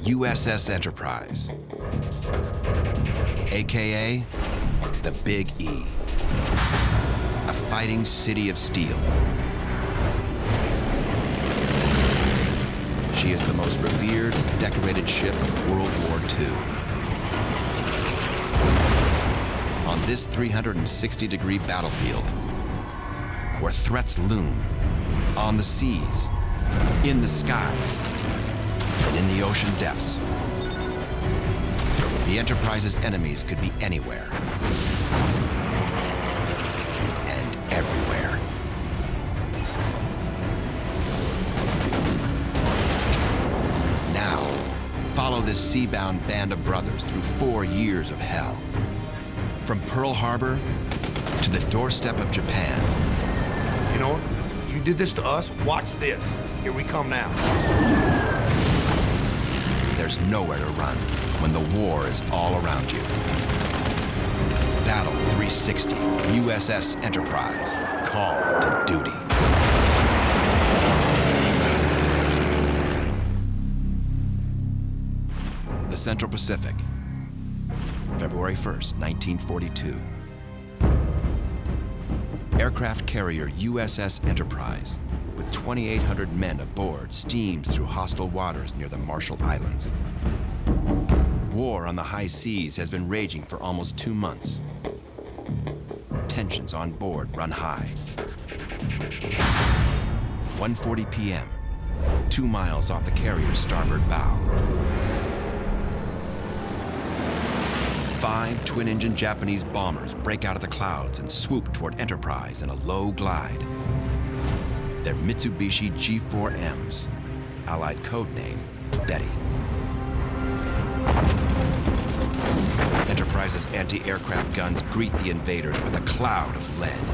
USS Enterprise, AKA the Big E, a fighting city of steel. She is the most revered, decorated ship of World War II. On this 360-degree battlefield, where threats loom, on the seas, in the skies, and in the ocean depths, the Enterprise's enemies could be anywhere and everywhere. Now, follow this sea-bound band of brothers through 4 years of hell. From Pearl Harbor to the doorstep of Japan. You know, you did this to us, watch this. Here we come now. There's nowhere to run when the war is all around you. Battle 360, USS Enterprise, call to duty. The Central Pacific, February 1st, 1942. Aircraft carrier USS Enterprise, with 2,800 men aboard, steamed through hostile waters near the Marshall Islands. War on the high seas has been raging for almost 2 months. Tensions on board run high. 1:40 p.m., 2 miles off the carrier's starboard bow. 5 twin-engine Japanese bombers break out of the clouds and swoop toward Enterprise in a low glide. They're Mitsubishi G4Ms, Allied code name, Betty. Enterprise's anti-aircraft guns greet the invaders with a cloud of lead.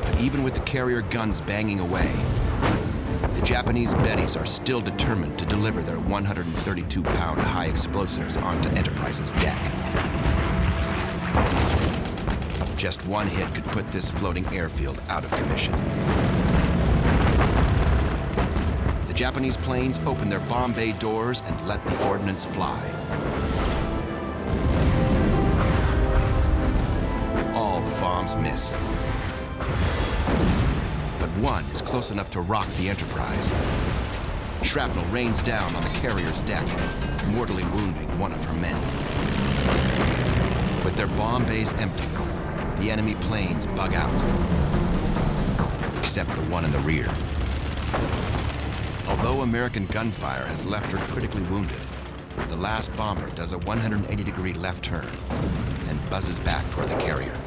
But even with the carrier guns banging away, the Japanese Bettys are still determined to deliver their 132-pound high explosives onto Enterprise's deck. Just one hit could put this floating airfield out of commission. The Japanese planes open their bomb bay doors and let the ordnance fly. All the bombs miss. But one is close enough to rock the Enterprise. Shrapnel rains down on the carrier's deck, mortally wounding one of her men. With their bomb bays empty, the enemy planes bug out, except the one in the rear. Although American gunfire has left her critically wounded, the last bomber does a 180-degree left turn and buzzes back toward the carrier.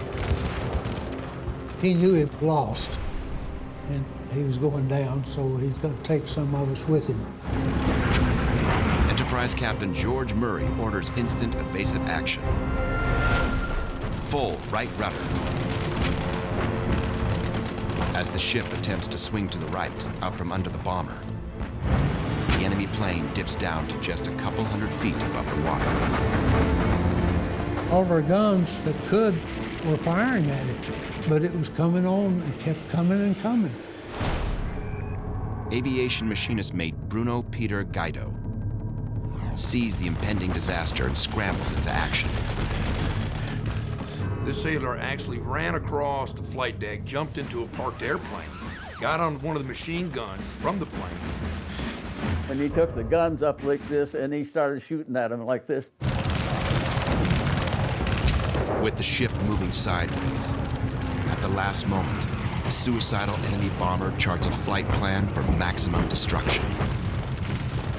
He knew he lost, and he was going down, so he's going to take some of us with him. Enterprise Captain George Murray orders instant evasive action. Full right rudder. As the ship attempts to swing to the right, out from under the bomber, the enemy plane dips down to just a couple hundred feet above the water. All of our guns that could were firing at it, but it was coming on. It kept coming and coming. Aviation machinist mate Bruno Peter Guido sees the impending disaster and scrambles into action. This sailor actually ran across the flight deck, jumped into a parked airplane, got on one of the machine guns from the plane. And he took the guns up like this, and he started shooting at them like this. With the ship moving sideways, at the last moment, a suicidal enemy bomber charts a flight plan for maximum destruction.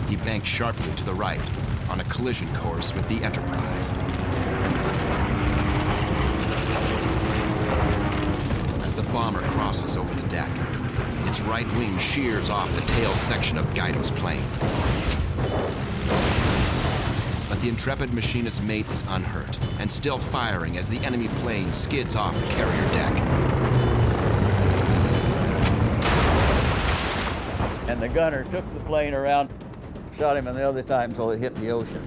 He banks sharply to the right on a collision course with the Enterprise. As the bomber crosses over the deck, its right wing shears off the tail section of Guido's plane. But the intrepid machinist's mate is unhurt and still firing as the enemy plane skids off the carrier deck. And the gunner took the plane around, shot him on the other time so it hit the ocean.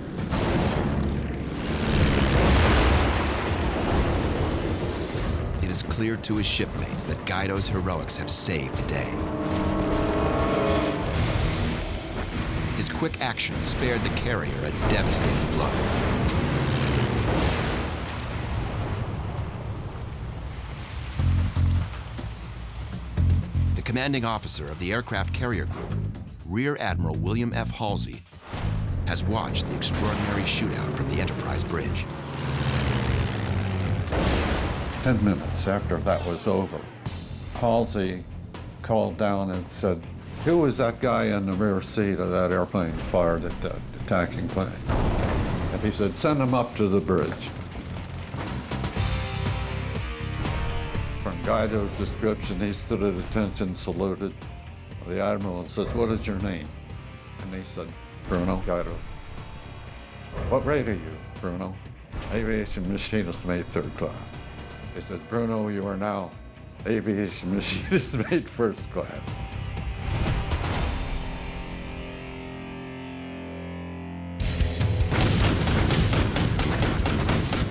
It is clear to his shipmates that Guido's heroics have saved the day. His quick action spared the carrier a devastating blow. The commanding officer of the aircraft carrier group, Rear Admiral William F. Halsey, has watched the extraordinary shootout from the Enterprise bridge. 10 minutes after that was over, Halsey called down and said, "Who was that guy in the rear seat of that airplane who fired at the attacking plane?" And he said, "Send him up to the bridge." From Guido's description, he stood at attention, saluted the admiral and says, "What is your name?" And he said, "Bruno Guido." "What rate are you, Bruno?" "Aviation machinist mate 3rd class." He said, "Bruno, you are now aviation machinist mate 1st class."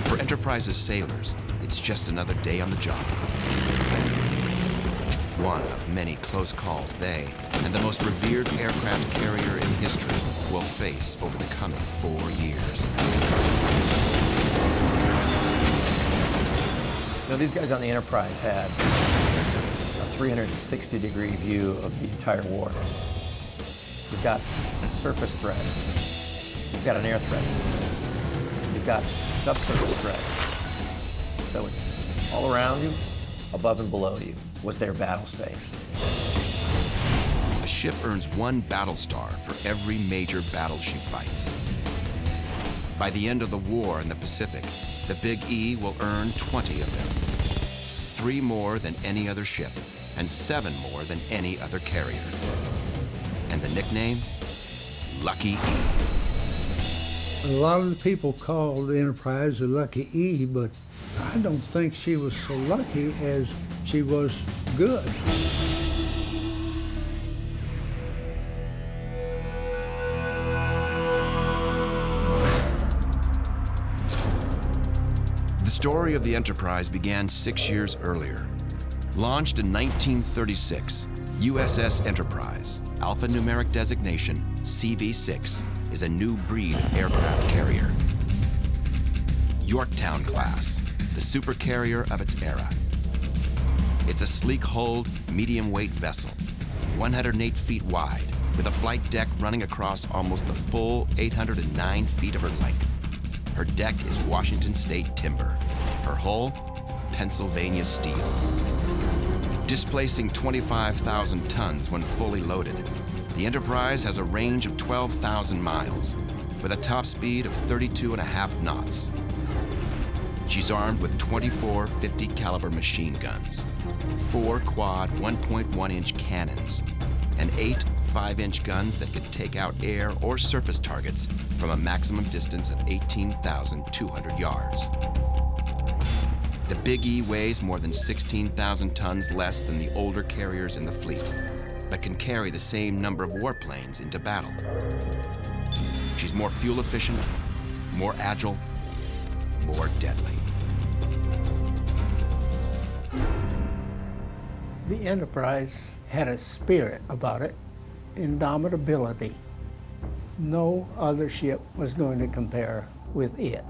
For Enterprise's sailors, it's just another day on the job. One of many close calls they and the most revered aircraft carrier in history will face over the coming 4 years. You know, these guys on the Enterprise had a 360-degree view of the entire war. You've got surface threat. You've got an air threat. You've got subsurface threat. So it's all around you, above and below you was their battle space. A ship earns 1 battle star for every major battle she fights. By the end of the war in the Pacific, the Big E will earn 20 of them. 3 more than any other ship, and 7 more than any other carrier. And the nickname? Lucky E. A lot of the people called the Enterprise the Lucky E, but I don't think she was so lucky as she was good. The story of the Enterprise began 6 years earlier. Launched in 1936, USS Enterprise, alphanumeric designation CV-6, is a new breed of aircraft carrier. Yorktown class, the supercarrier of its era. It's a sleek-hulled, medium-weight vessel, 108 feet wide, with a flight deck running across almost the full 809 feet of her length. Her deck is Washington State timber. Her hull, Pennsylvania steel. Displacing 25,000 tons when fully loaded, the Enterprise has a range of 12,000 miles, with a top speed of 32.5 knots. She's armed with 24 50 caliber machine guns, 4 quad 1.1-inch cannons, and 8 5-inch guns that can take out air or surface targets from a maximum distance of 18,200 yards. The Big E weighs more than 16,000 tons less than the older carriers in the fleet, but can carry the same number of warplanes into battle. She's more fuel efficient, more agile, more deadly. The Enterprise had a spirit about it, indomitability. No other ship was going to compare with it.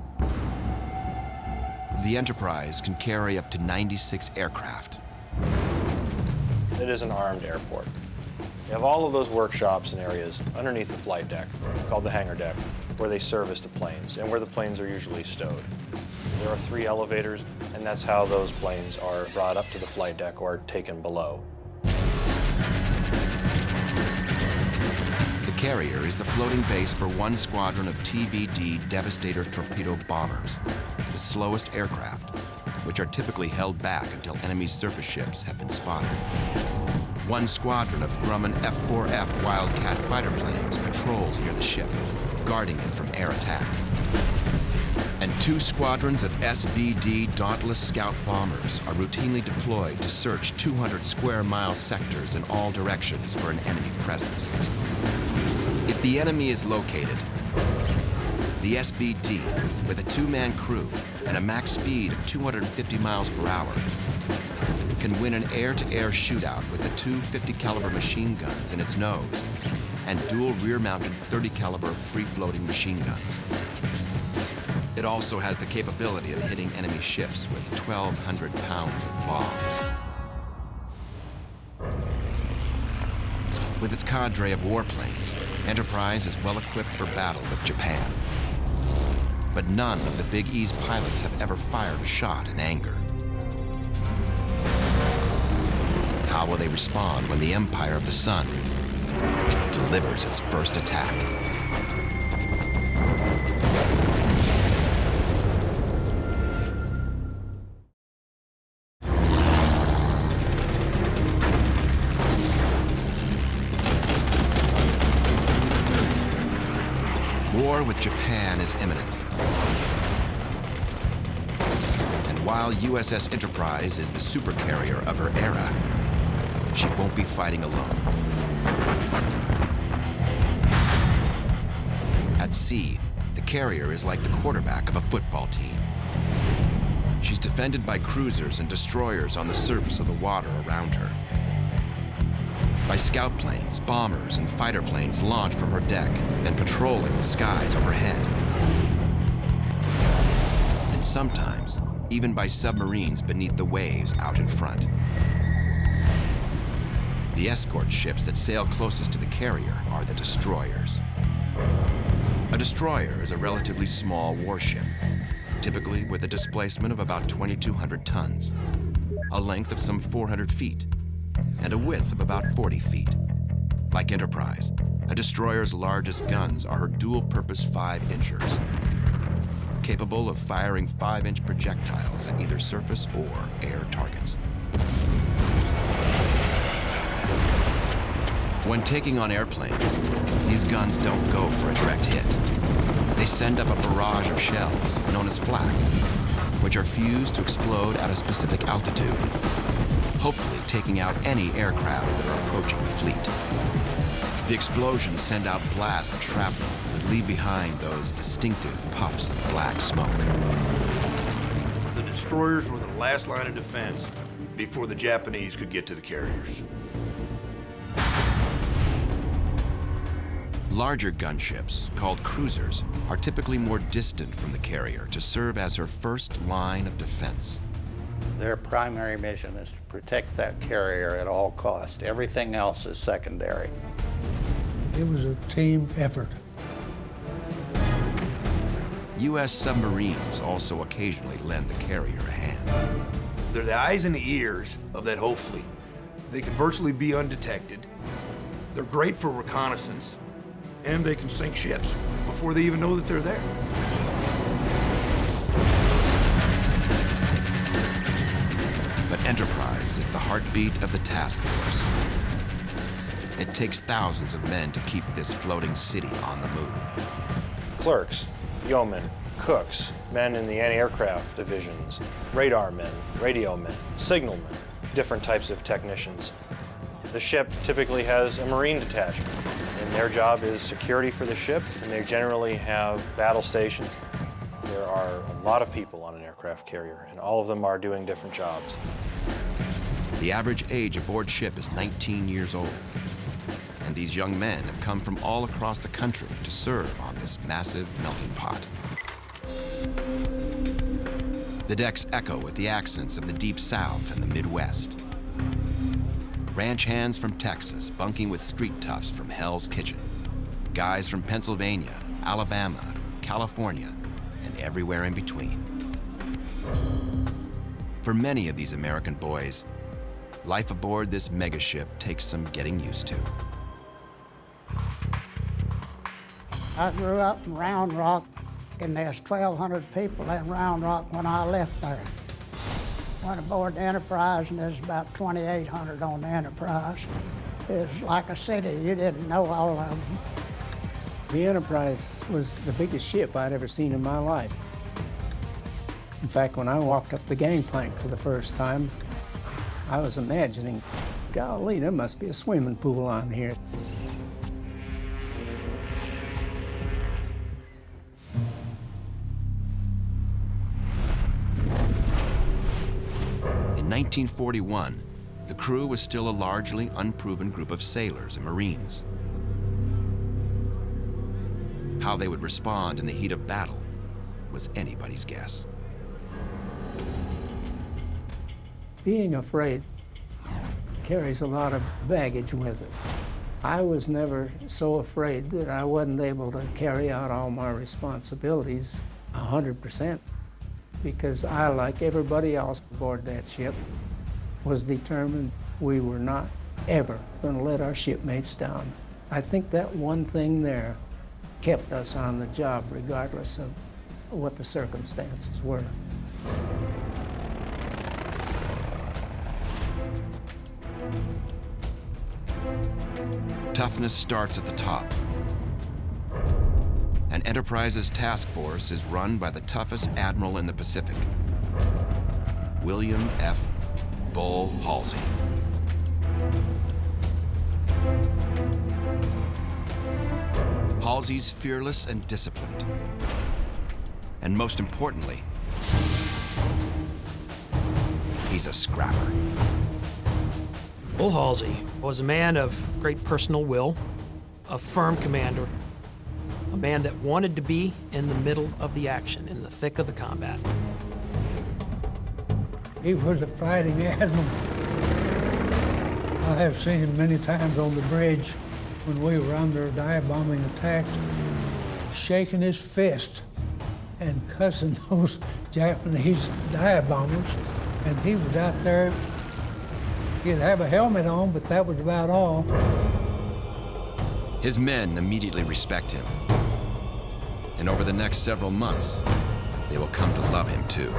The Enterprise can carry up to 96 aircraft. It is an armed airport. You have all of those workshops and areas underneath the flight deck, called the hangar deck, where they service the planes and where the planes are usually stowed. There are 3 elevators, and that's how those planes are brought up to the flight deck or taken below. The carrier is the floating base for 1 squadron of TVD Devastator torpedo bombers, the slowest aircraft, which are typically held back until enemy surface ships have been spotted. 1 squadron of Grumman F-4F Wildcat fighter planes patrols near the ship, guarding it from air attack. And 2 squadrons of SBD Dauntless Scout bombers are routinely deployed to search 200 square mile sectors in all directions for an enemy presence. If the enemy is located, the SBD, with a 2-man crew and a max speed of 250 miles per hour, can win an air-to-air shootout with the 2 50 caliber machine guns in its nose and dual rear-mounted 30 caliber free-floating machine guns. It also has the capability of hitting enemy ships with 1,200 pounds of bombs. With its cadre of warplanes, Enterprise is well equipped for battle with Japan. But none of the Big E's pilots have ever fired a shot in anger. How will they respond when the Empire of the Sun delivers its first attack? War with Japan is imminent. And while USS Enterprise is the supercarrier of her era, she won't be fighting alone. At sea, the carrier is like the quarterback of a football team. She's defended by cruisers and destroyers on the surface of the water around her, by scout planes, bombers, and fighter planes launched from her deck and patrolling the skies overhead. And sometimes, even by submarines beneath the waves out in front. The escort ships that sail closest to the carrier are the destroyers. A destroyer is a relatively small warship, typically with a displacement of about 2,200 tons, a length of some 400 feet, and a width of about 40 feet. Like Enterprise, a destroyer's largest guns are her dual-purpose 5-inchers, capable of firing 5-inch projectiles at either surface or air targets. When taking on airplanes, these guns don't go for a direct hit. They send up a barrage of shells, known as flak, which are fused to explode at a specific altitude, hopefully taking out any aircraft that are approaching the fleet. The explosions send out blasts of shrapnel that leave behind those distinctive puffs of black smoke. The destroyers were the last line of defense before the Japanese could get to the carriers. Larger gunships, called cruisers, are typically more distant from the carrier to serve as her first line of defense. Their primary mission is to protect that carrier at all costs. Everything else is secondary. It was a team effort. U.S. submarines also occasionally lend the carrier a hand. They're the eyes and the ears of that whole fleet. They can virtually be undetected. They're great for reconnaissance, and they can sink ships before they even know that they're there. But Enterprise is the heartbeat of the task force. It takes thousands of men to keep this floating city on the move. Clerks, yeomen, cooks, men in the anti-aircraft divisions, radar men, radio men, signal men, different types of technicians. The ship typically has a Marine detachment, and their job is security for the ship, and they generally have battle stations. There are a lot of people on an aircraft carrier, and all of them are doing different jobs. The average age aboard ship is 19 years old, and these young men have come from all across the country to serve on this massive melting pot. The decks echo with the accents of the Deep South and the Midwest. Ranch hands from Texas bunking with street toughs from Hell's Kitchen. Guys from Pennsylvania, Alabama, California, and everywhere in between. For many of these American boys, life aboard this megaship takes some getting used to. I grew up in Round Rock, and there's 1,200 people in Round Rock when I left there. Went aboard the Enterprise, and there's about 2,800 on the Enterprise. It's like a city. You didn't know all of them. The Enterprise was the biggest ship I'd ever seen in my life. In fact, when I walked up the gangplank for the first time, I was imagining, golly, there must be a swimming pool on here. In 1941, the crew was still a largely unproven group of sailors and Marines. How they would respond in the heat of battle was anybody's guess. Being afraid carries a lot of baggage with it. I was never so afraid that I wasn't able to carry out all my responsibilities 100%, because I, like everybody else aboard that ship, was determined we were not ever going to let our shipmates down. I think that one thing there kept us on the job regardless of what the circumstances were. Toughness starts at the top. And Enterprise's task force is run by the toughest admiral in the Pacific, William F. Bull Halsey. Halsey's fearless and disciplined. And most importantly, he's a scrapper. Bull Halsey was a man of great personal will, a firm commander, a man that wanted to be in the middle of the action, in the thick of the combat. He was a fighting admiral. I have seen him many times on the bridge when we were under dive bombing attacks, shaking his fist and cussing those Japanese dive bombers. And he was out there, he'd have a helmet on, but that was about all. His men immediately respect him. And over the next several months, they will come to love him too.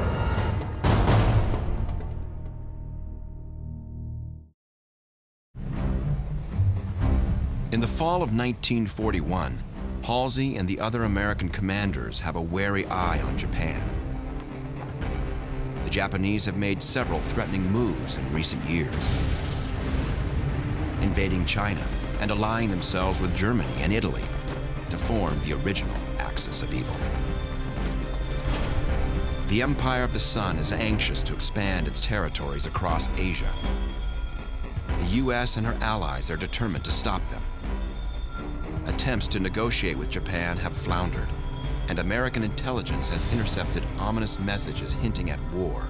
In the fall of 1941, Halsey and the other American commanders have a wary eye on Japan. The Japanese have made several threatening moves in recent years, invading China and allying themselves with Germany and Italy to form the original axis of evil. The Empire of the Sun is anxious to expand its territories across Asia. The U.S. and her allies are determined to stop them. Attempts to negotiate with Japan have floundered, and American intelligence has intercepted ominous messages hinting at war.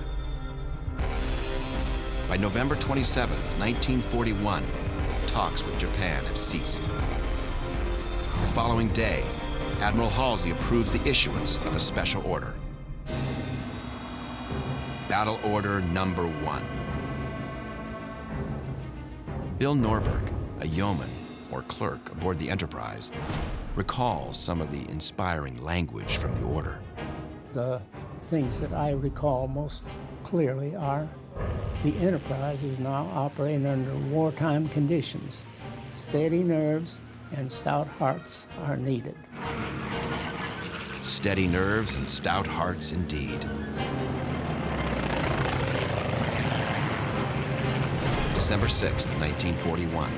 By November 27, 1941, talks with Japan have ceased. The following day, Admiral Halsey approves the issuance of a special order. Battle Order Number 1. Bill Norberg, a yeoman or clerk aboard the Enterprise, recalls some of the inspiring language from the order. The things that I recall most clearly are the Enterprise is now operating under wartime conditions. Steady nerves and stout hearts are needed. Steady nerves and stout hearts indeed. December 6, 1941.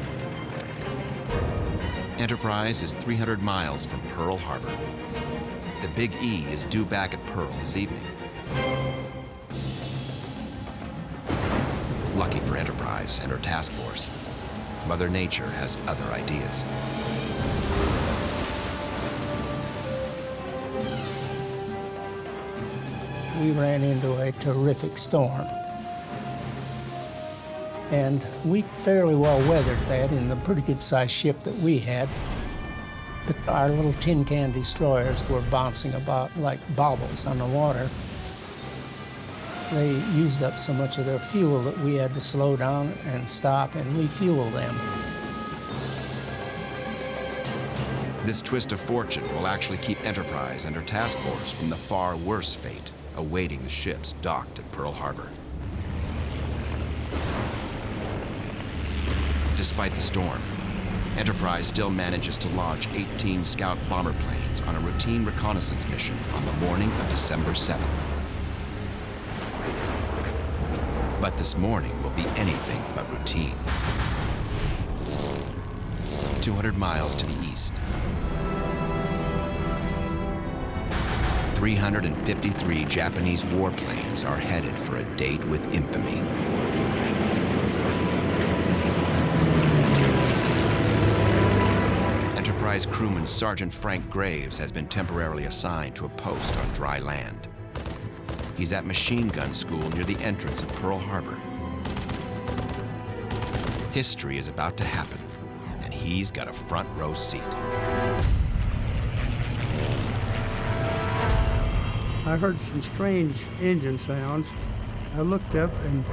Enterprise is 300 miles from Pearl Harbor. The Big E is due back at Pearl this evening. Lucky for Enterprise and her task force, Mother Nature has other ideas. We ran into a terrific storm. And we fairly well weathered that in the pretty good-sized ship that we had. But our little tin can destroyers were bouncing about like baubles on the water. They used up so much of their fuel that we had to slow down and stop and refuel them. This twist of fortune will actually keep Enterprise and her task force from the far worse fate awaiting the ships docked at Pearl Harbor. Despite the storm, Enterprise still manages to launch 18 scout bomber planes on a routine reconnaissance mission on the morning of December 7th. But this morning will be anything but routine. 200 miles to the east, 353 Japanese warplanes are headed for a date with infamy. Enterprise crewman Sergeant Frank Graves has been temporarily assigned to a post on dry land. He's at machine gun school near the entrance of Pearl Harbor. History is about to happen, and he's got a front row seat. I heard some strange engine sounds. I looked up, and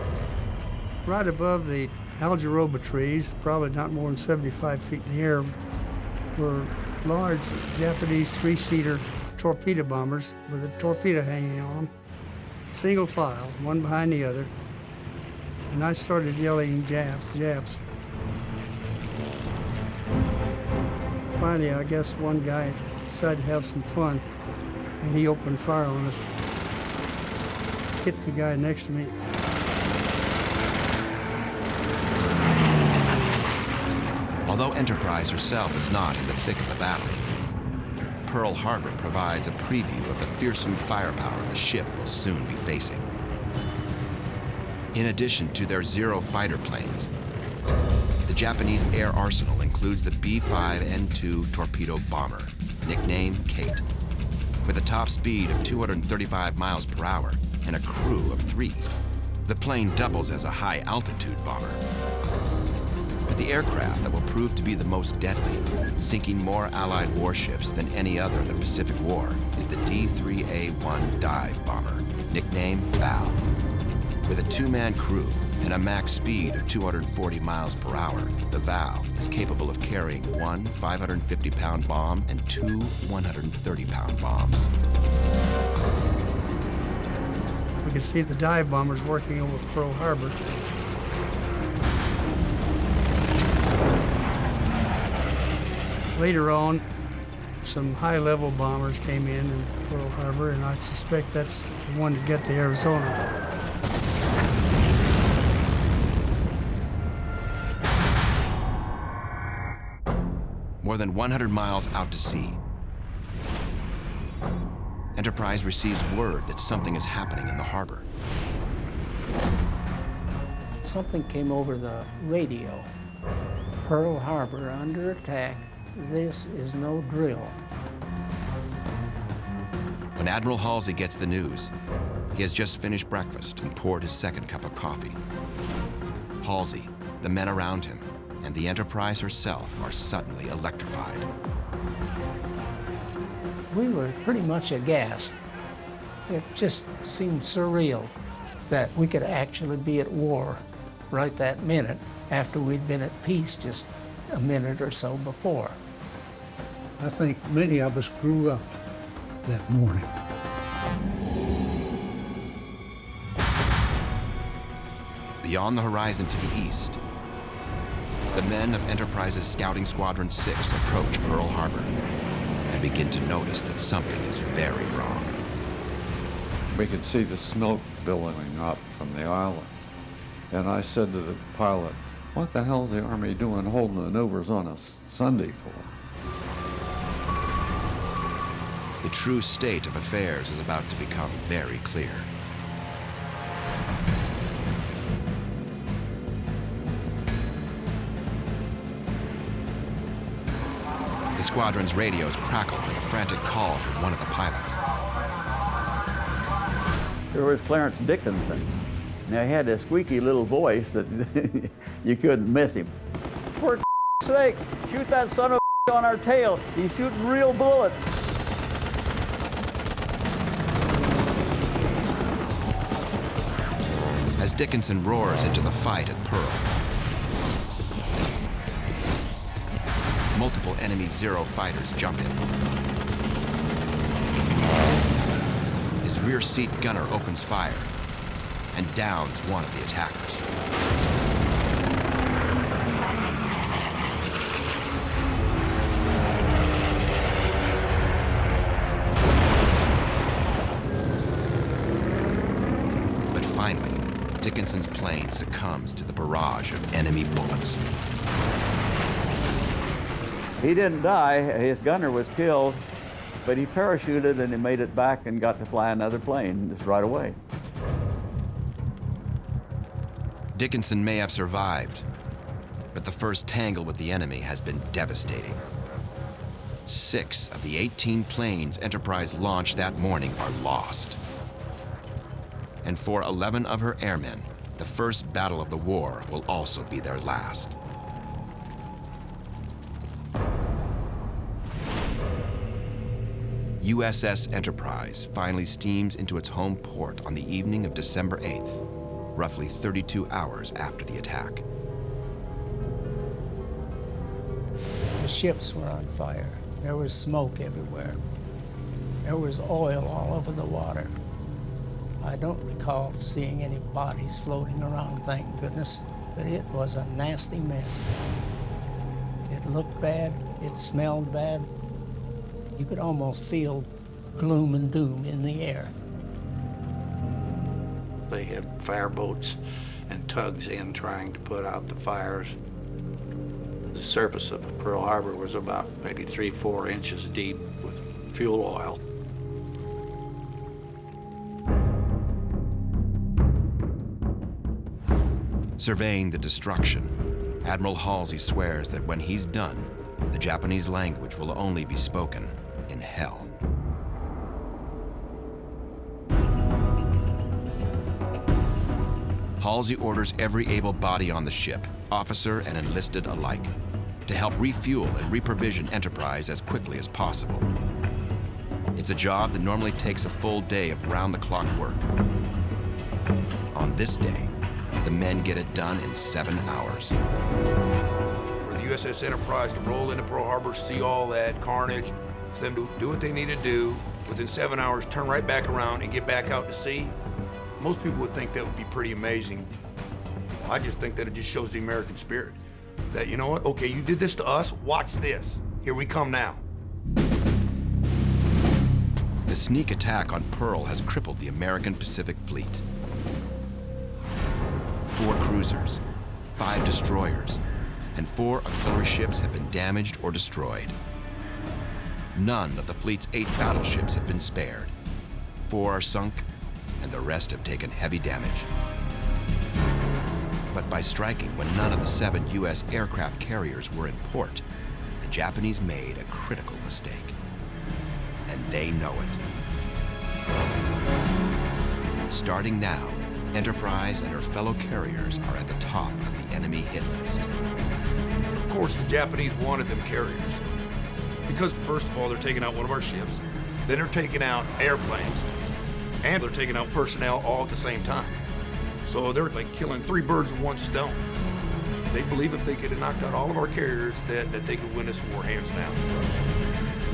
right above the algaroba trees, probably not more than 75 feet in the air, were large Japanese three-seater torpedo bombers with a torpedo hanging on them, single file, one behind the other. And I started yelling, "Japs, Japs." Finally, I guess one guy decided to have some fun, and he opened fire on us. Hit the guy next to me. Although Enterprise herself is not in the thick of the battle, Pearl Harbor provides a preview of the fearsome firepower the ship will soon be facing. In addition to their Zero fighter planes, the Japanese air arsenal includes the B-5N2 torpedo bomber, nicknamed Kate, with a top speed of 235 miles per hour and a crew of 3. The plane doubles as a high-altitude bomber. But the aircraft that will prove to be the most deadly, sinking more Allied warships than any other in the Pacific War, is the D-3A-1 dive bomber, nicknamed Val. With a 2-man crew and a max speed of 240 miles per hour, the Val is capable of carrying 1 550-pound bomb and 2 130-pound bombs. We could see the dive bombers working over Pearl Harbor. Later on, some high-level bombers came in Pearl Harbor, and I suspect that's the one that got to Arizona. More than 100 miles out to sea, Enterprise receives word that something is happening in the harbor. Something came over the radio. Pearl Harbor under attack. This is no drill. When Admiral Halsey gets the news, he has just finished breakfast and poured his second cup of coffee. Halsey, the men around him, and the Enterprise herself are suddenly electrified. We were pretty much aghast. It just seemed surreal that we could actually be at war right that minute after we'd been at peace just a minute or so before. I think many of us grew up that morning. Beyond the horizon to the east, the men of Enterprise's Scouting Squadron 6 approach Pearl Harbor and begin to notice that something is very wrong. We could see the smoke billowing up from the island. And I said to the pilot, "What the hell is the Army doing holding the overs on a Sunday for?" The true state of affairs is about to become very clear. The squadron's radios crackle with a frantic call from one of the pilots. There was Clarence Dickinson. Now, he had a squeaky little voice that you couldn't miss him. For sake, shoot that son of a on our tail. He's shooting real bullets. As Dickinson roars into the fight at Pearl, multiple enemy Zero fighters jump in. His rear seat gunner opens fire and downs one of the attackers. But finally, Dickinson's plane succumbs to the barrage of enemy bullets. He didn't die. His gunner was killed, but he parachuted and he made it back and got to fly another plane just right away. Dickinson may have survived, but the first tangle with the enemy has been devastating. 6 of the 18 planes Enterprise launched that morning are lost. And for 11 of her airmen, the first battle of the war will also be their last. USS Enterprise finally steams into its home port on the evening of December 8th, roughly 32 hours after the attack. The ships were on fire. There was smoke everywhere. There was oil all over the water. I don't recall seeing any bodies floating around, thank goodness, but it was a nasty mess. It looked bad, it smelled bad. You could almost feel gloom and doom in the air. They had fireboats and tugs in trying to put out the fires. The surface of Pearl Harbor was about maybe 3-4 inches deep with fuel oil. Surveying the destruction, Admiral Halsey swears that when he's done, the Japanese language will only be spoken in hell. Halsey orders every able body on the ship, officer and enlisted alike, to help refuel and reprovision Enterprise as quickly as possible. It's a job that normally takes a full day of round-the-clock work. On this day, the men get it done in 7 hours. For the USS Enterprise to roll into Pearl Harbor, see all that carnage, for them to do what they need to do, within 7 hours, turn right back around and get back out to sea, most people would think that would be pretty amazing. I just think that it just shows the American spirit. That, you know what, okay, you did this to us, watch this. Here we come now. The sneak attack on Pearl has crippled the American Pacific Fleet. 4 cruisers, 5 destroyers, and 4 auxiliary ships have been damaged or destroyed. None of the fleet's 8 battleships have been spared. 4 are sunk, and the rest have taken heavy damage. But by striking when none of the 7 U.S. aircraft carriers were in port, the Japanese made a critical mistake. And they know it. Starting now, Enterprise and her fellow carriers are at the top of the enemy hit list. Of course, the Japanese wanted them carriers. Because first of all, they're taking out one of our ships, then they're taking out airplanes, and they're taking out personnel all at the same time. So they're like killing 3 birds with 1 stone. They believe if they could have knocked out all of our carriers, that they could win this war hands down.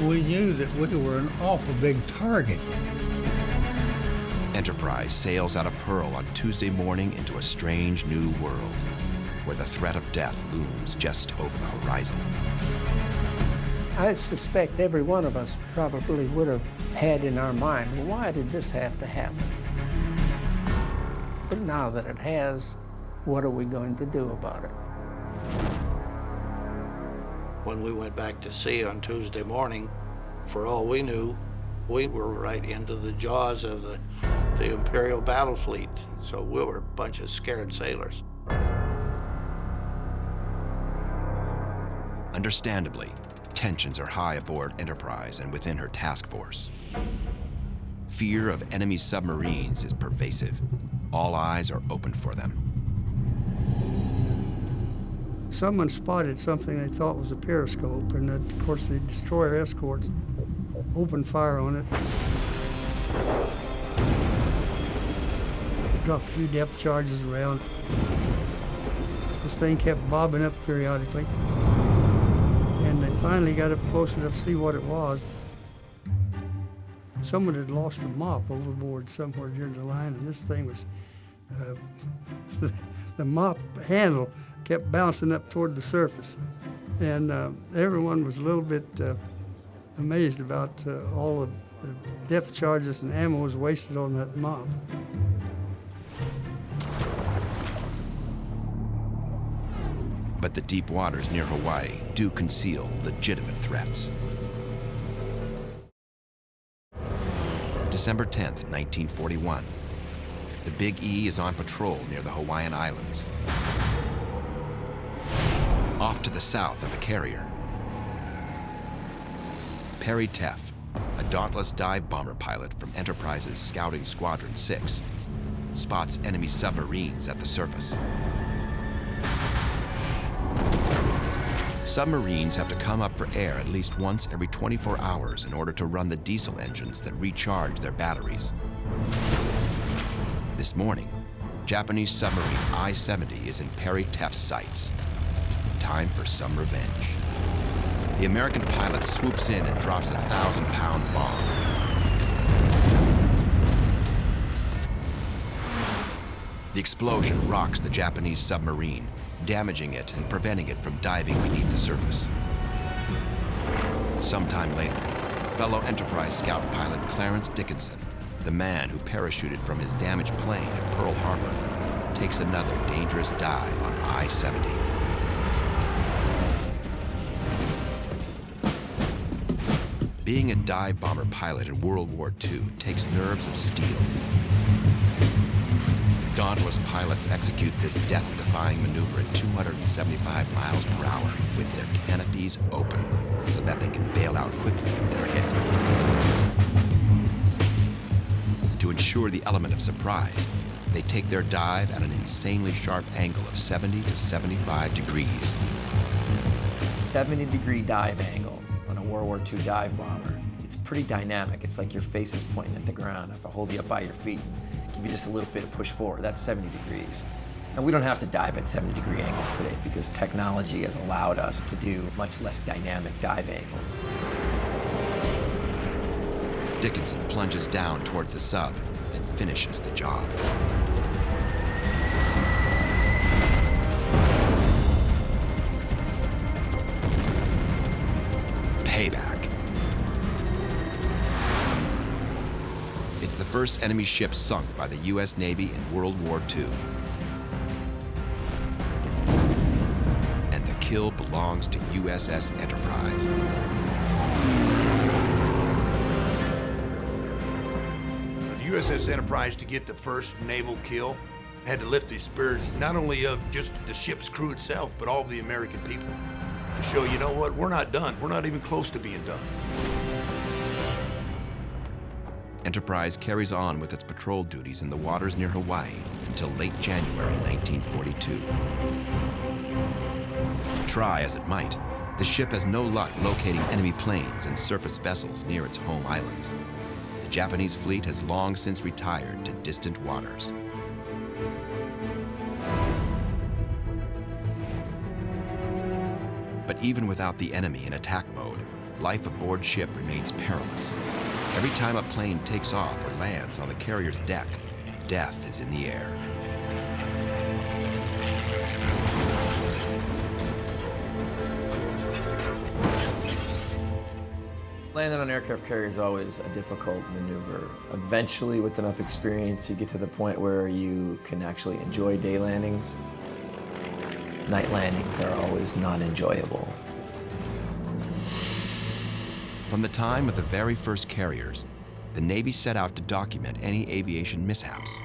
We knew that we were an awful big target. Enterprise sails out of Pearl on Tuesday morning into a strange new world, where the threat of death looms just over the horizon. I suspect every one of us probably would have had in our mind, well, why did this have to happen? But now that it has, what are we going to do about it? When we went back to sea on Tuesday morning, for all we knew, we were right into the jaws of the Imperial battle fleet. So we were a bunch of scared sailors. Understandably, tensions are high aboard Enterprise and within her task force. Fear of enemy submarines is pervasive. All eyes are open for them. Someone spotted something they thought was a periscope, and of course the destroyer escorts opened fire on it. Dropped a few depth charges around. This thing kept bobbing up periodically, and they finally got up close enough to see what it was. Someone had lost a mop overboard somewhere during the line, and this thing was, the mop handle kept bouncing up toward the surface. And everyone was a little bit amazed about all of the depth charges and ammo was wasted on that mop. But the deep waters near Hawaii do conceal legitimate threats. December 10th, 1941. The Big E is on patrol near the Hawaiian Islands. Off to the south of the carrier, Perry Teff, a dauntless dive bomber pilot from Enterprise's Scouting Squadron 6, spots enemy submarines at the surface. Submarines have to come up for air at least once every 24 hours in order to run the diesel engines that recharge their batteries. This morning, Japanese submarine I-70 is in Perry Teff's sights. Time for some revenge. The American pilot swoops in and drops a 1,000-pound bomb. The explosion rocks the Japanese submarine, damaging it and preventing it from diving beneath the surface. Sometime later, fellow Enterprise scout pilot Clarence Dickinson, the man who parachuted from his damaged plane at Pearl Harbor, takes another dangerous dive on I-70. Being a dive bomber pilot in World War II takes nerves of steel. Dauntless pilots execute this death-defying maneuver at 275 miles per hour with their canopies open so that they can bail out quickly if they're hit. To ensure the element of surprise, they take their dive at an insanely sharp angle of 70 to 75 degrees. 70-degree dive angle on a World War II dive bomber. It's pretty dynamic. It's like your face is pointing at the ground. If I hold you up by your feet, give you just a little bit of push forward, that's 70 degrees. And we don't have to dive at 70-degree angles today because technology has allowed us to do much less dynamic dive angles. Dickinson plunges down towards the sub and finishes the job. Payback. It's the first enemy ship sunk by the U.S. Navy in World War II. And the kill belongs to USS Enterprise. For the USS Enterprise to get the first naval kill, had to lift the spirits not only of just the ship's crew itself, but all of the American people. To show, you know what, we're not done. We're not even close to being done. Enterprise carries on with its patrol duties in the waters near Hawaii until late January 1942. Try as it might, the ship has no luck locating enemy planes and surface vessels near its home islands. The Japanese fleet has long since retired to distant waters. But even without the enemy in attack mode, life aboard ship remains perilous. Every time a plane takes off or lands on the carrier's deck, death is in the air. Landing on an aircraft carrier is always a difficult maneuver. Eventually, with enough experience, you get to the point where you can actually enjoy day landings. Night landings are always not enjoyable. From the time of the very first carriers, the Navy set out to document any aviation mishaps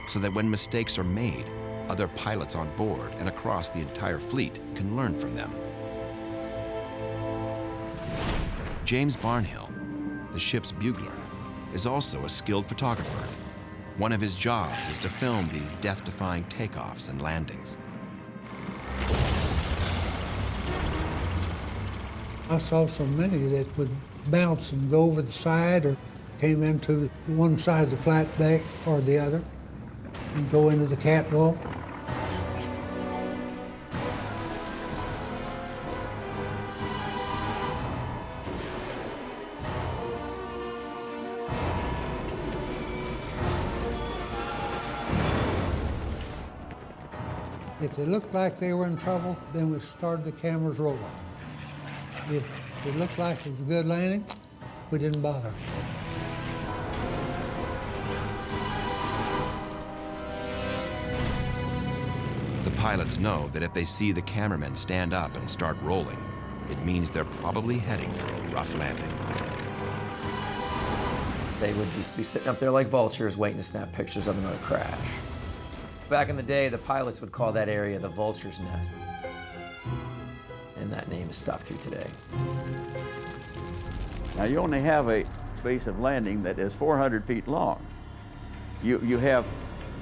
so that when mistakes are made, other pilots on board and across the entire fleet can learn from them. James Barnhill, the ship's bugler, is also a skilled photographer. One of his jobs is to film these death-defying takeoffs and landings. I saw so many that would bounce and go over the side or came into one side of the flat deck or the other and go into the catwalk. If it looked like they were in trouble, then we started the cameras rolling. If it looked like it was a good landing, we didn't bother. The pilots know that if they see the cameramen stand up and start rolling, it means they're probably heading for a rough landing. They would just be sitting up there like vultures waiting to snap pictures of another crash. Back in the day, the pilots would call that area the vulture's nest. And that name is stuck through today. Now you only have a space of landing that is 400 feet long. You have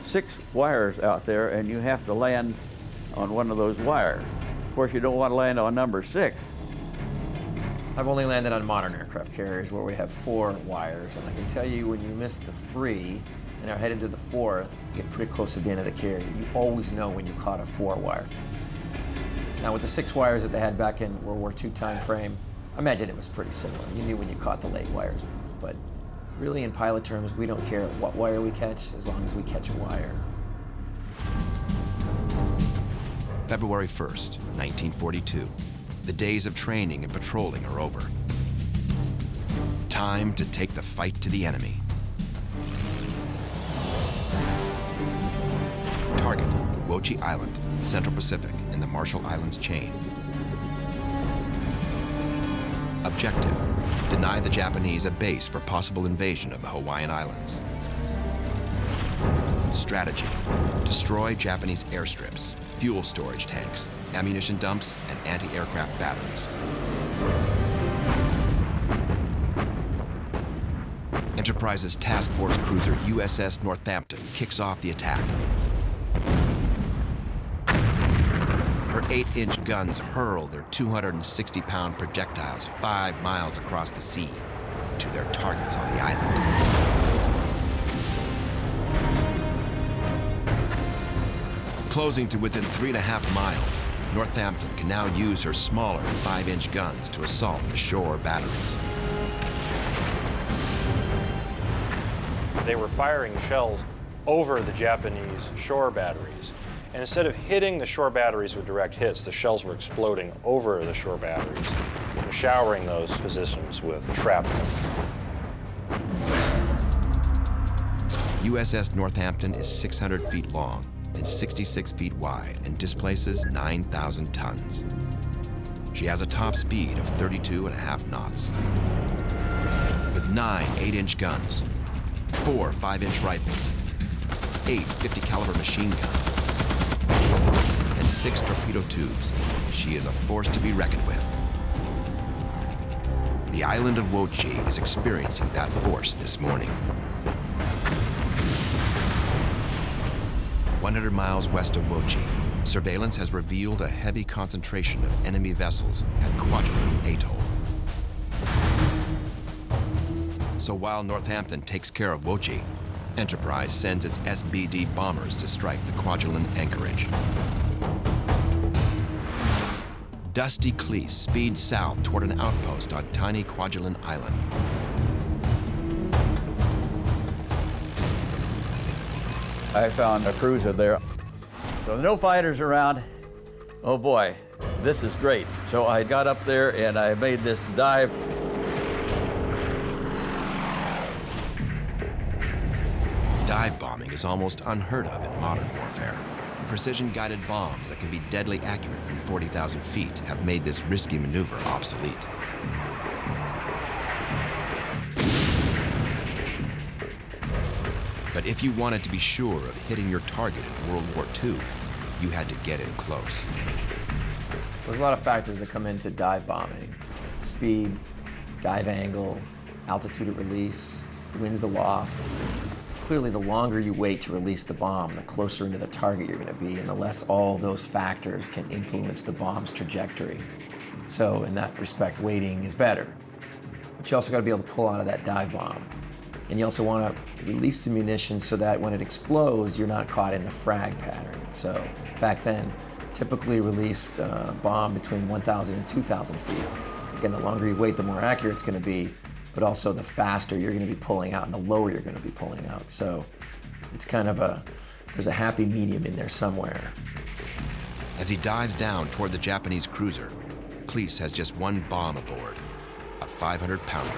6 wires out there and you have to land on one of those wires. Of course, you don't want to land on number 6. I've only landed on modern aircraft carriers where we have 4 wires, and I can tell you when you miss the 3 and are headed to the 4th, you get pretty close to the end of the carrier. You always know when you caught a 4 wire. Now with the 6 wires that they had back in World War II time frame, I imagine it was pretty similar. You knew when you caught the late wires, but really in pilot terms, we don't care what wire we catch as long as we catch a wire. February 1st, 1942. The days of training and patrolling are over. Time to take the fight to the enemy. Target, WWII Island, Central Pacific, in the Marshall Islands chain. Objective, deny the Japanese a base for possible invasion of the Hawaiian Islands. Strategy, destroy Japanese airstrips, fuel storage tanks, ammunition dumps, and anti-aircraft batteries. Enterprise's task force cruiser USS Northampton kicks off the attack. Her 8-inch guns hurl their 260-pound projectiles 5 miles across the sea to their targets on the island. Closing to within 3.5 miles, Northampton can now use her smaller 5-inch guns to assault the shore batteries. They were firing shells over the Japanese shore batteries. And instead of hitting the shore batteries with direct hits, the shells were exploding over the shore batteries and showering those positions with shrapnel. USS Northampton is 600 feet long and 66 feet wide and displaces 9,000 tons. She has a top speed of 32.5 knots. With 9 8-inch guns, 4 5-inch rifles, 8 50 caliber machine guns, and 6 torpedo tubes, she is a force to be reckoned with. The island of WWII is experiencing that force this morning. 100 miles west of WWII, surveillance has revealed a heavy concentration of enemy vessels at Kwajalein Atoll. So while Northampton takes care of WWII, Enterprise sends its SBD bombers to strike the Kwajalein anchorage. Dusty Cleese speeds south toward an outpost on tiny Kwajalein Island. I found a cruiser there. So no fighters around. Oh boy, this is great. So I got up there and I made this dive. Dive bombing is almost unheard of in modern warfare. Precision-guided bombs that can be deadly accurate from 40,000 feet have made this risky maneuver obsolete. But if you wanted to be sure of hitting your target in World War II, you had to get in close. There's a lot of factors that come into dive bombing. Speed, dive angle, altitude of release, winds aloft. Clearly, the longer you wait to release the bomb, the closer into the target you're going to be, and the less all those factors can influence the bomb's trajectory. So in that respect, waiting is better. But you also got to be able to pull out of that dive bomb. And you also want to release the munition so that when it explodes, you're not caught in the frag pattern. So back then, typically released a bomb between 1,000 and 2,000 feet. Again, the longer you wait, the more accurate it's going to be, but also the faster you're going to be pulling out and the lower you're going to be pulling out. So it's kind of there's a happy medium in there somewhere. As he dives down toward the Japanese cruiser, Cleese has just one bomb aboard, a 500-pounder.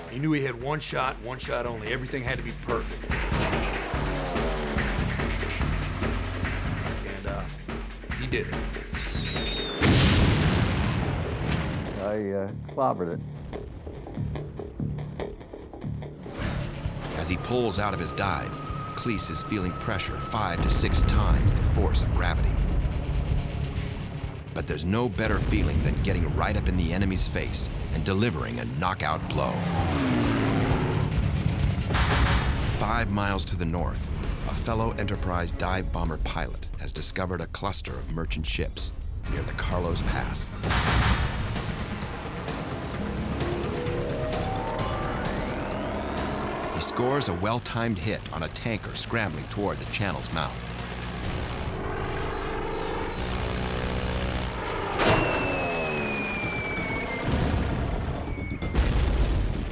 He knew he had one shot only. Everything had to be perfect. And he did it. I clobbered it. As he pulls out of his dive, Cleese is feeling pressure 5 to 6 times the force of gravity. But there's no better feeling than getting right up in the enemy's face and delivering a knockout blow. 5 miles to the north, a fellow Enterprise dive bomber pilot has discovered a cluster of merchant ships near the Carlos Pass. He scores a well-timed hit on a tanker scrambling toward the channel's mouth.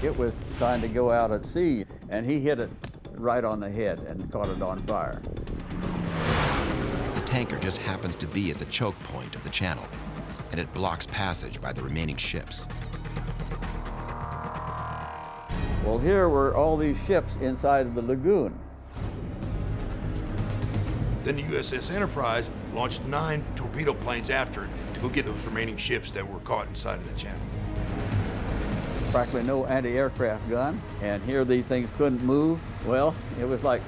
It was trying to go out at sea, and he hit it right on the head and caught it on fire. The tanker just happens to be at the choke point of the channel, and it blocks passage by the remaining ships. Well, here were all these ships inside of the lagoon. Then the USS Enterprise launched 9 torpedo planes after it to go get those remaining ships that were caught inside of the channel. Practically no anti-aircraft gun, and here these things couldn't move. Well, it was like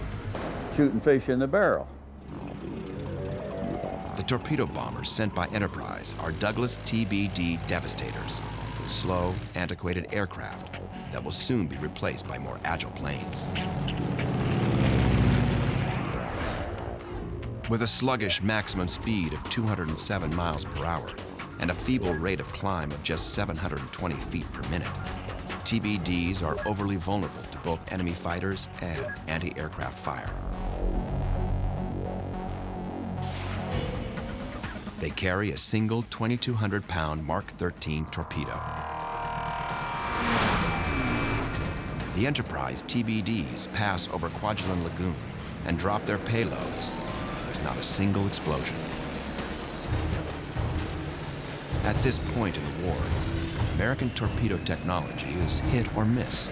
shooting fish in a barrel. The torpedo bombers sent by Enterprise are Douglas TBD Devastators, slow, antiquated aircraft that will soon be replaced by more agile planes. With a sluggish maximum speed of 207 miles per hour and a feeble rate of climb of just 720 feet per minute, TBDs are overly vulnerable to both enemy fighters and anti-aircraft fire. They carry a single 2,200-pound Mark 13 torpedo. The Enterprise TBDs pass over Kwajalein Lagoon and drop their payloads, but there's not a single explosion. At this point in the war, American torpedo technology is hit or miss,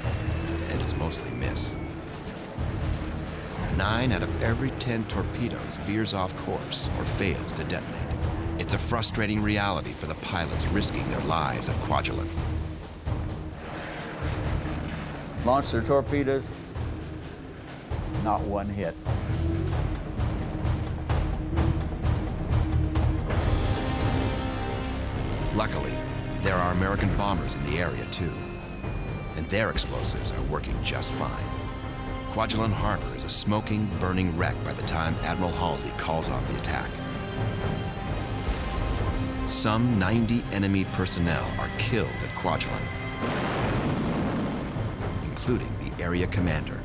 and it's mostly miss. 9 out of every 10 torpedoes veers off course or fails to detonate. It's a frustrating reality for the pilots risking their lives at Kwajalein. Launched their torpedoes, not one hit. Luckily, there are American bombers in the area too, and their explosives are working just fine. Kwajalein Harbor is a smoking, burning wreck by the time Admiral Halsey calls off the attack. Some 90 enemy personnel are killed at Kwajalein, including the area commander.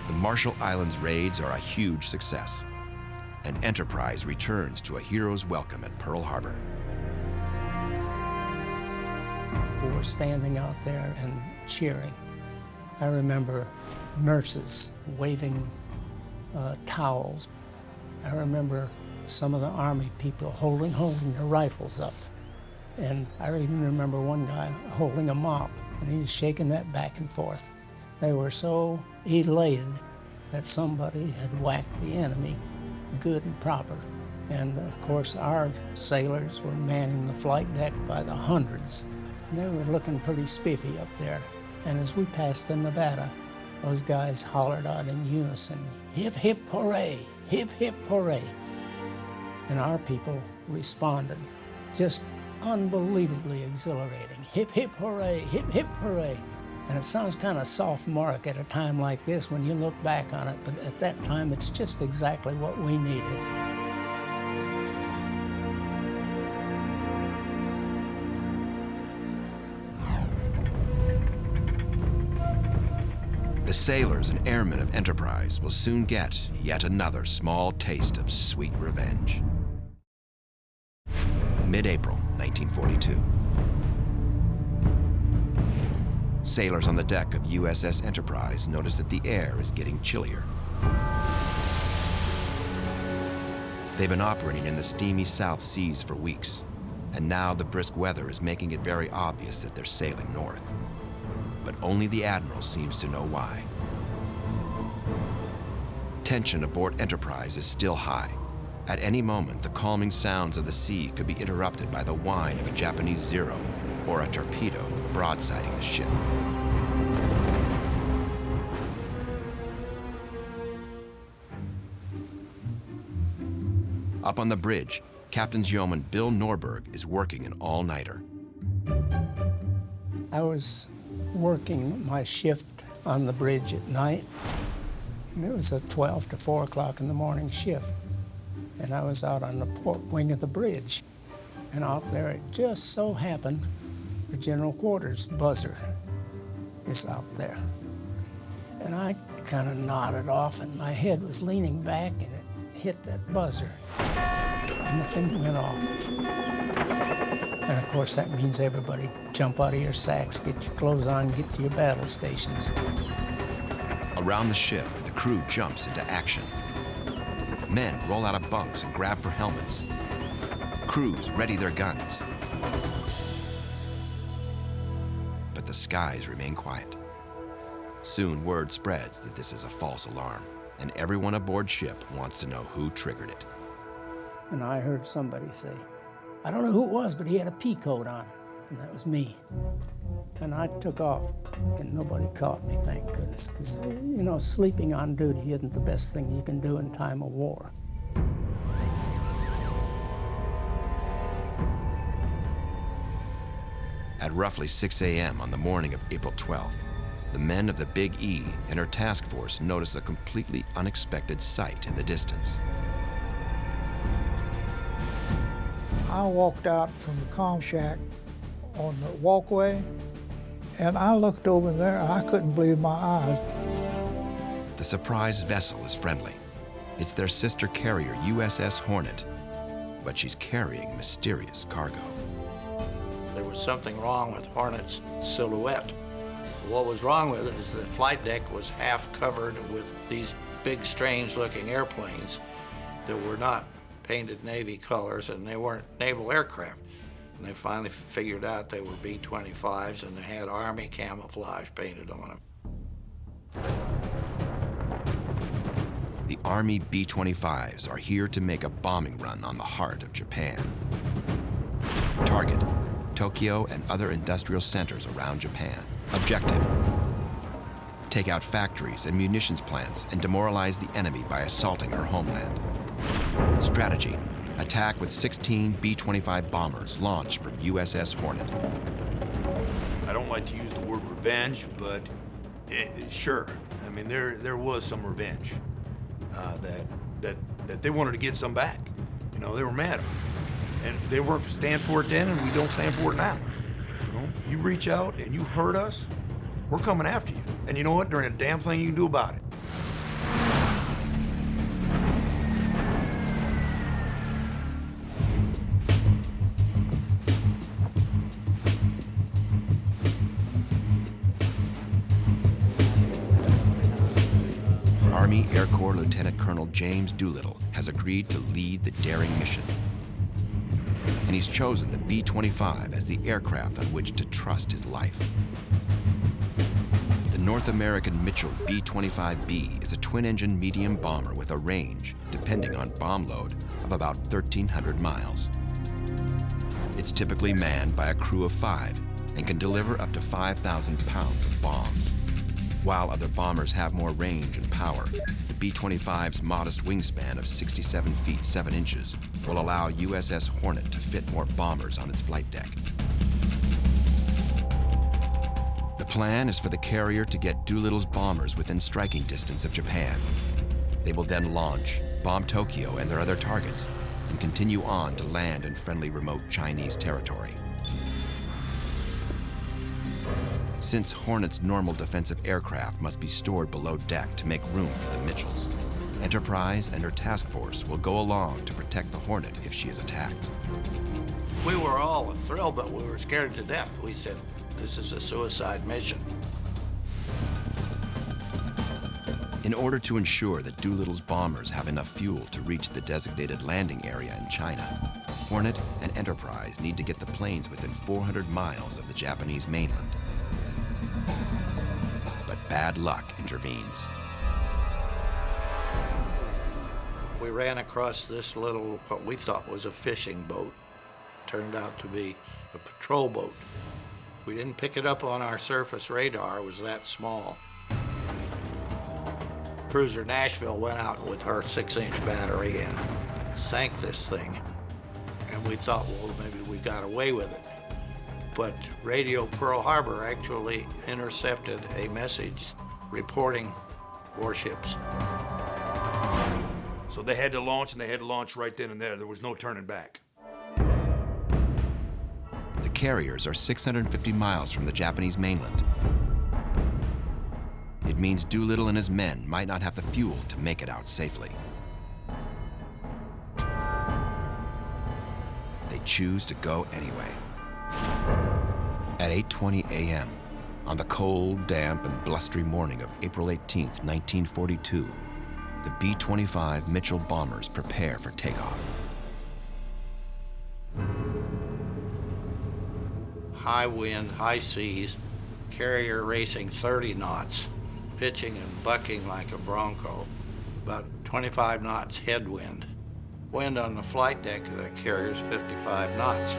The Marshall Islands raids are a huge success, and Enterprise returns to a hero's welcome at Pearl Harbor. We were standing out there and cheering. I remember nurses waving towels. I remember some of the Army people holding their rifles up. And I even remember one guy holding a mop, and he was shaking that back and forth. They were so elated that somebody had whacked the enemy good and proper. And of course, our sailors were manning the flight deck by the hundreds. And they were looking pretty spiffy up there. And as we passed the Nevada, those guys hollered out in unison, "Hip, hip, hooray! Hip, hip, hooray!" And our people responded, just unbelievably exhilarating. Hip, hip, hooray! Hip, hip, hooray! And it sounds kind of sophomoric at a time like this when you look back on it, but at that time, it's just exactly what we needed. The sailors and airmen of Enterprise will soon get yet another small taste of sweet revenge. Mid-April 1942. Sailors on the deck of USS Enterprise notice that the air is getting chillier. They've been operating in the steamy South Seas for weeks, and now the brisk weather is making it very obvious that they're sailing north. But only the Admiral seems to know why. Tension aboard Enterprise is still high. At any moment, the calming sounds of the sea could be interrupted by the whine of a Japanese Zero or a torpedo broadsiding the ship. Up on the bridge, Captain's Yeoman Bill Norberg is working an all-nighter. I was working my shift on the bridge at night, and it was a 12 to 4 o'clock in the morning shift. And I was out on the port wing of the bridge. And out there, it just so happened, the general quarters buzzer is out there. And I kind of nodded off, and my head was leaning back, and it hit that buzzer. And the thing went off. And of course, that means everybody jump out of your sacks, get your clothes on, get to your battle stations. Around the ship, the crew jumps into action. Men roll out of bunks and grab for helmets. Crews ready their guns. But the skies remain quiet. Soon word spreads that this is a false alarm, and everyone aboard ship wants to know who triggered it. And I heard somebody say, I don't know who it was, but he had a pea coat on, and that was me. And I took off, and nobody caught me, thank goodness, because, you know, sleeping on duty isn't the best thing you can do in time of war. At roughly 6 a.m. on the morning of April 12th, the men of the Big E and her task force notice a completely unexpected sight in the distance. I walked out from the comm shack on the walkway, and I looked over there, and I couldn't believe my eyes. The surprise vessel is friendly. It's their sister carrier USS Hornet, but she's carrying mysterious cargo. There was something wrong with Hornet's silhouette. What was wrong with it is the flight deck was half covered with these big, strange-looking airplanes that were not painted Navy colors, and they weren't naval aircraft. And they finally figured out they were B-25s, and they had Army camouflage painted on them. The Army B-25s are here to make a bombing run on the heart of Japan. Target: Tokyo and other industrial centers around Japan. Objective: take out factories and munitions plants and demoralize the enemy by assaulting her homeland. Strategy: attack with 16 B-25 bombers launched from USS Hornet. I don't like to use the word revenge, but sure. I mean, there was some revenge that they wanted to get some back. You know, they were mad. And they weren't to stand for it then, and we don't stand for it now. You know, you reach out and you hurt us, we're coming after you. And you know what? There ain't a damn thing you can do about it. Army Air Corps Lieutenant Colonel James Doolittle has agreed to lead the daring mission. And he's chosen the B-25 as the aircraft on which to trust his life. The North American Mitchell B-25B is a twin-engine medium bomber with a range, depending on bomb load, of about 1,300 miles. It's typically manned by a crew of 5 and can deliver up to 5,000 pounds of bombs. While other bombers have more range and power, the B-25's modest wingspan of 67 feet 7 inches will allow USS Hornet to fit more bombers on its flight deck. The plan is for the carrier to get Doolittle's bombers within striking distance of Japan. They will then launch, bomb Tokyo and their other targets, and continue on to land in friendly remote Chinese territory. Since Hornet's normal defensive aircraft must be stored below deck to make room for the Mitchells, Enterprise and her task force will go along to protect the Hornet if she is attacked. We were all thrilled, but we were scared to death. We said, this is a suicide mission. In order to ensure that Doolittle's bombers have enough fuel to reach the designated landing area in China, Hornet and Enterprise need to get the planes within 400 miles of the Japanese mainland. But bad luck intervenes. We ran across this little, what we thought was a fishing boat. Turned out to be a patrol boat. We didn't pick it up on our surface radar, it was that small. Cruiser Nashville went out with her 6-inch battery and sank this thing. And we thought, well, maybe we got away with it. But Radio Pearl Harbor actually intercepted a message reporting warships. So they had to launch, and they had to launch right then and there. There was no turning back. The carriers are 650 miles from the Japanese mainland. It means Doolittle and his men might not have the fuel to make it out safely. They choose to go anyway. At 8:20 a.m., on the cold, damp, and blustery morning of April 18th, 1942, the B-25 Mitchell bombers prepare for takeoff. High wind, high seas, Carrier racing 30 knots, pitching and bucking like a Bronco, about 25 knots headwind. Wind on the flight deck of the Carrier's 55 knots.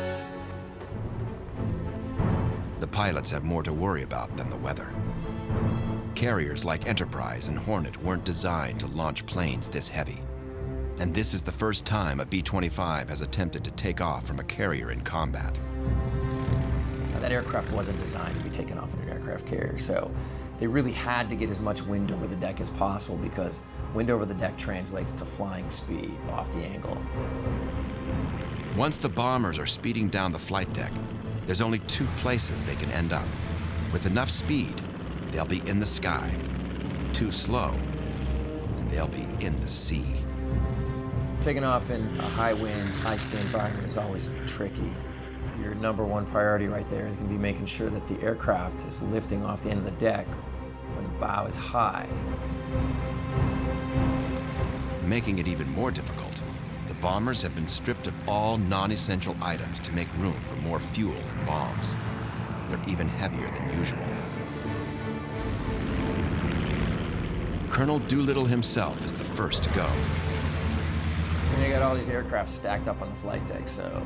The pilots have more to worry about than the weather. Carriers like Enterprise and Hornet weren't designed to launch planes this heavy. And this is the first time a B-25 has attempted to take off from a carrier in combat. That aircraft wasn't designed to be taken off in an aircraft carrier, so they really had to get as much wind over the deck as possible because wind over the deck translates to flying speed off the angle. Once the bombers are speeding down the flight deck, there's only two places they can end up. With enough speed, they'll be in the sky. Too slow, and they'll be in the sea. Taking off in a high wind, high sea environment is always tricky. Your number one priority right there is going to be making sure that the aircraft is lifting off the end of the deck when the bow is high. Making it even more difficult, the bombers have been stripped of all non-essential items to make room for more fuel and bombs. They're even heavier than usual. Colonel Doolittle himself is the first to go. And you got all these aircraft stacked up on the flight deck, so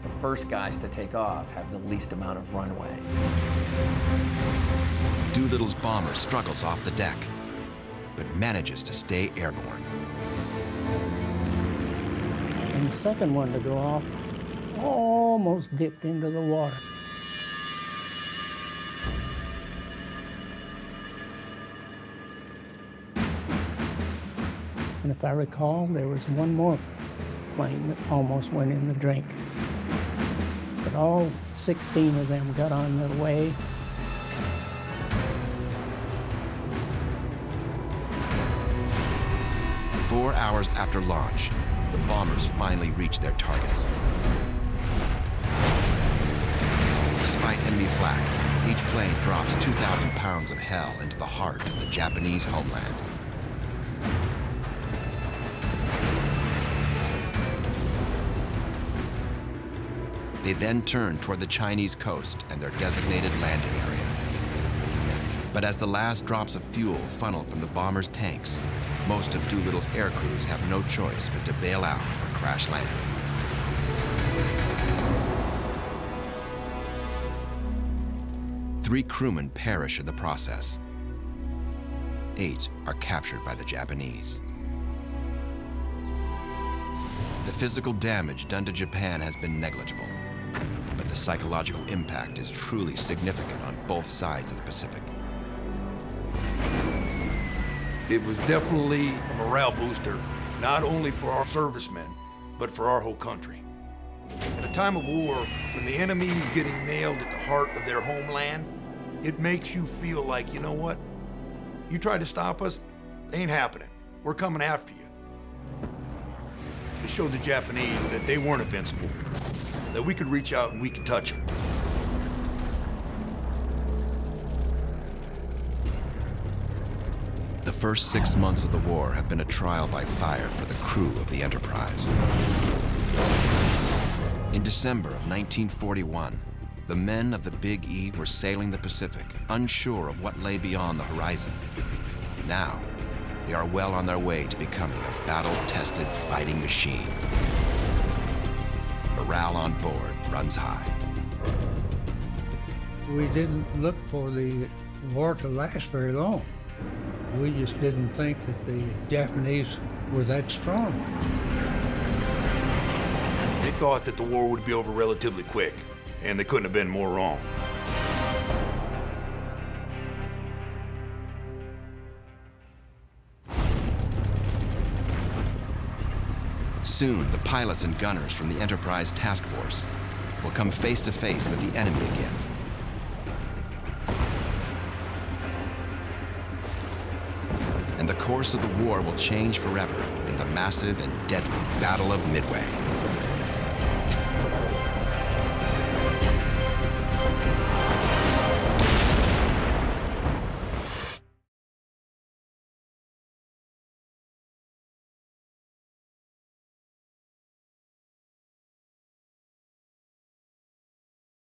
the first guys to take off have the least amount of runway. Doolittle's bomber struggles off the deck, but manages to stay airborne. And the second one to go off almost dipped into the water. And if I recall, there was one more plane that almost went in the drink. But all 16 of them got on their way. Four hours after launch, the bombers finally reach their targets. Despite enemy flak, each plane drops 2,000 pounds of hell into the heart of the Japanese homeland. They then turn toward the Chinese coast and their designated landing area. But as the last drops of fuel funnel from the bombers' tanks, most of Doolittle's air crews have no choice but to bail out or crash land. Three crewmen perish in the process. 8 are captured by the Japanese. The physical damage done to Japan has been negligible, but the psychological impact is truly significant on both sides of the Pacific. It was definitely a morale booster, not only for our servicemen, but for our whole country. At a time of war, when the enemy is getting nailed at the heart of their homeland, it makes you feel like, you know what? You tried to stop us, ain't happening. We're coming after you. It showed the Japanese that they weren't invincible, that we could reach out and we could touch them. The first 6 months of the war have been a trial by fire for the crew of the Enterprise. In December of 1941, the men of the Big E were sailing the Pacific, unsure of what lay beyond the horizon. Now, they are well on their way to becoming a battle-tested fighting machine. Morale on board runs high. We didn't look for the war to last very long. We just didn't think that the Japanese were that strong. thought that the war would be over relatively quick, and they couldn't have been more wrong. Soon, the pilots and gunners from the Enterprise task force will come face to face with the enemy again. And the course of the war will change forever in the massive and deadly Battle of Midway.